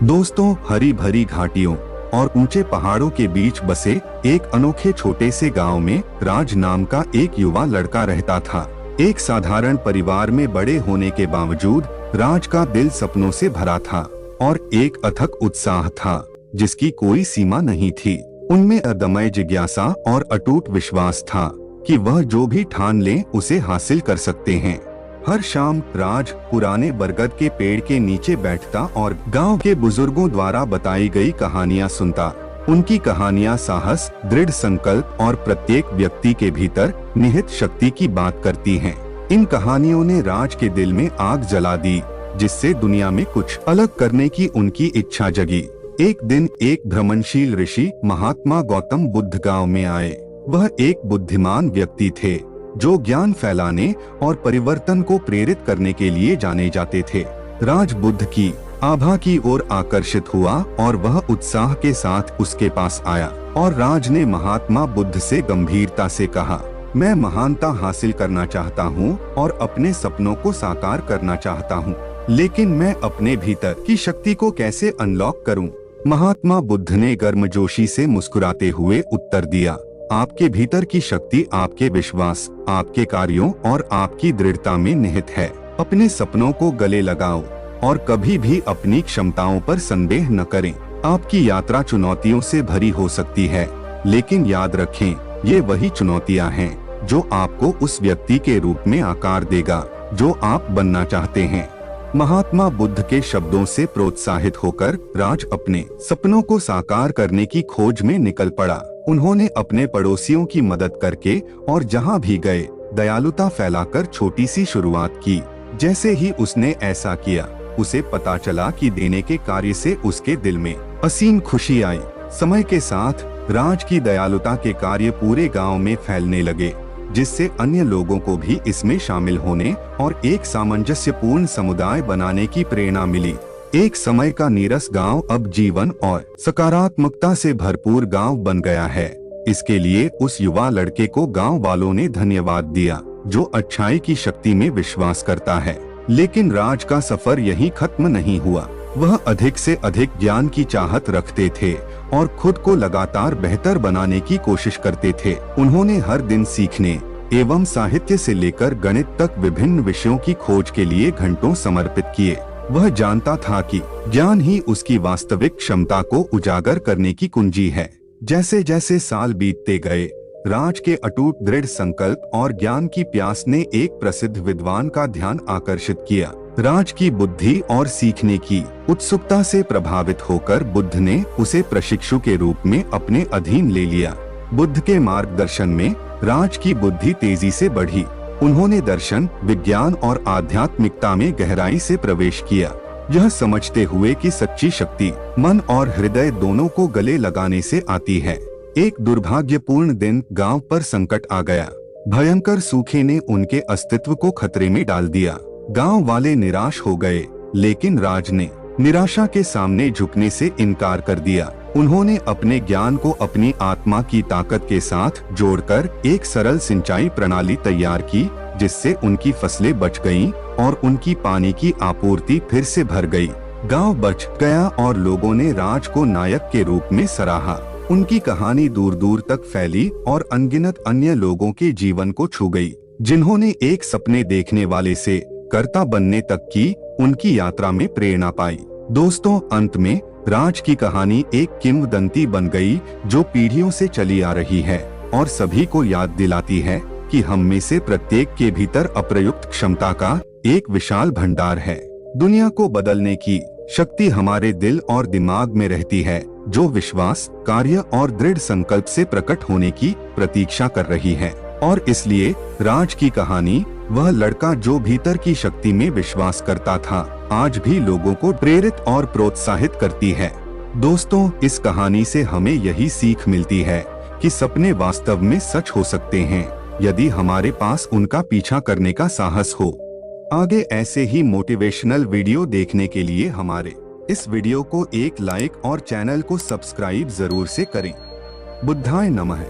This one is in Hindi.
दोस्तों, हरी भरी घाटियों और ऊंचे पहाड़ों के बीच बसे एक अनोखे छोटे से गांव में राज नाम का एक युवा लड़का रहता था। एक साधारण परिवार में बड़े होने के बावजूद राज का दिल सपनों से भरा था और एक अथक उत्साह था जिसकी कोई सीमा नहीं थी। उनमें अदम्य जिज्ञासा और अटूट विश्वास था कि वह जो भी ठान ले उसे हासिल कर सकते हैं। हर शाम राज पुराने बरगद के पेड़ के नीचे बैठता और गांव के बुजुर्गों द्वारा बताई गई कहानियां सुनता। उनकी कहानियां साहस, दृढ़ संकल्प और प्रत्येक व्यक्ति के भीतर निहित शक्ति की बात करती हैं। इन कहानियों ने राज के दिल में आग जला दी, जिससे दुनिया में कुछ अलग करने की उनकी इच्छा जगी। एक दिन एक भ्रमणशील ऋषि महात्मा गौतम बुद्ध गांव में आए। वह एक बुद्धिमान व्यक्ति थे जो ज्ञान फैलाने और परिवर्तन को प्रेरित करने के लिए जाने जाते थे। राज बुद्ध की आभा की ओर आकर्षित हुआ और वह उत्साह के साथ उसके पास आया और राज ने महात्मा बुद्ध से गंभीरता से कहा, मैं महानता हासिल करना चाहता हूँ और अपने सपनों को साकार करना चाहता हूँ, लेकिन मैं अपने भीतर की शक्ति को कैसे अनलॉक करूँ? महात्मा बुद्ध ने गर्मजोशी से मुस्कुराते हुए उत्तर दिया, आपके भीतर की शक्ति आपके विश्वास, आपके कार्यों और आपकी दृढ़ता में निहित है। अपने सपनों को गले लगाओ और कभी भी अपनी क्षमताओं पर संदेह न करें। आपकी यात्रा चुनौतियों से भरी हो सकती है, लेकिन याद रखें, ये वही चुनौतियां हैं जो आपको उस व्यक्ति के रूप में आकार देगा जो आप बनना चाहते हैं। महात्मा बुद्ध के शब्दों से प्रोत्साहित होकर राज अपने सपनों को साकार करने की खोज में निकल पड़ा। उन्होंने अपने पड़ोसियों की मदद करके और जहां भी गए दयालुता फैलाकर छोटी सी शुरुआत की। जैसे ही उसने ऐसा किया, उसे पता चला कि देने के कार्य से उसके दिल में असीम खुशी आई। समय के साथ राज की दयालुता के कार्य पूरे गांव में फैलने लगे, जिससे अन्य लोगों को भी इसमें शामिल होने और एक सामंजस्यपूर्ण समुदाय बनाने की प्रेरणा मिली। एक समय का नीरस गांव अब जीवन और सकारात्मकता से भरपूर गांव बन गया है। इसके लिए उस युवा लड़के को गांव वालों ने धन्यवाद दिया जो अच्छाई की शक्ति में विश्वास करता है। लेकिन राज का सफर यहीं खत्म नहीं हुआ। वह अधिक से अधिक ज्ञान की चाहत रखते थे और खुद को लगातार बेहतर बनाने की कोशिश करते थे। उन्होंने हर दिन सीखने एवं साहित्य से लेकर गणित तक विभिन्न विषयों की खोज के लिए घंटों समर्पित किए। वह जानता था कि ज्ञान ही उसकी वास्तविक क्षमता को उजागर करने की कुंजी है। जैसे जैसे साल बीतते गए, राज के अटूट दृढ़ संकल्प और ज्ञान की प्यास ने एक प्रसिद्ध विद्वान का ध्यान आकर्षित किया। राज की बुद्धि और सीखने की उत्सुकता से प्रभावित होकर बुद्ध ने उसे प्रशिक्षु के रूप में अपने अधीन ले लिया। बुद्ध के मार्गदर्शन में राज की बुद्धि तेजी से बढ़ी। उन्होंने दर्शन, विज्ञान और आध्यात्मिकता में गहराई से प्रवेश किया, यह समझते हुए कि सच्ची शक्ति मन और हृदय दोनों को गले लगाने से आती है। एक दुर्भाग्यपूर्ण दिन गांव पर संकट आ गया। भयंकर सूखे ने उनके अस्तित्व को खतरे में डाल दिया। गांव वाले निराश हो गए, लेकिन राज ने निराशा के सामने झुकने से इनकार कर दिया। उन्होंने अपने ज्ञान को अपनी आत्मा की ताकत के साथ जोड़कर एक सरल सिंचाई प्रणाली तैयार की, जिससे उनकी फसलें बच गईं और उनकी पानी की आपूर्ति फिर से भर गई। गांव बच गया और लोगों ने राज को नायक के रूप में सराहा। उनकी कहानी दूर दूर तक फैली और अनगिनत अन्य लोगों के जीवन को छू गई, जिन्होंने एक सपने देखने वाले से कर्ता बनने तक की उनकी यात्रा में प्रेरणा पाई। दोस्तों, अंत में राज की कहानी एक किंवदंती बन गई जो पीढ़ियों से चली आ रही है और सभी को याद दिलाती है कि हम में से प्रत्येक के भीतर अप्रयुक्त क्षमता का एक विशाल भंडार है। दुनिया को बदलने की शक्ति हमारे दिल और दिमाग में रहती है, जो विश्वास, कार्य और दृढ़ संकल्प से प्रकट होने की प्रतीक्षा कर रही है। और इसलिए राज की कहानी, वह लड़का जो भीतर की शक्ति में विश्वास करता था, आज भी लोगों को प्रेरित और प्रोत्साहित करती है। दोस्तों, इस कहानी से हमें यही सीख मिलती है कि सपने वास्तव में सच हो सकते हैं यदि हमारे पास उनका पीछा करने का साहस हो। आगे ऐसे ही मोटिवेशनल वीडियो देखने के लिए हमारे इस वीडियो को एक लाइक और चैनल को सब्सक्राइब जरूर से करें। बुद्धाय नमः।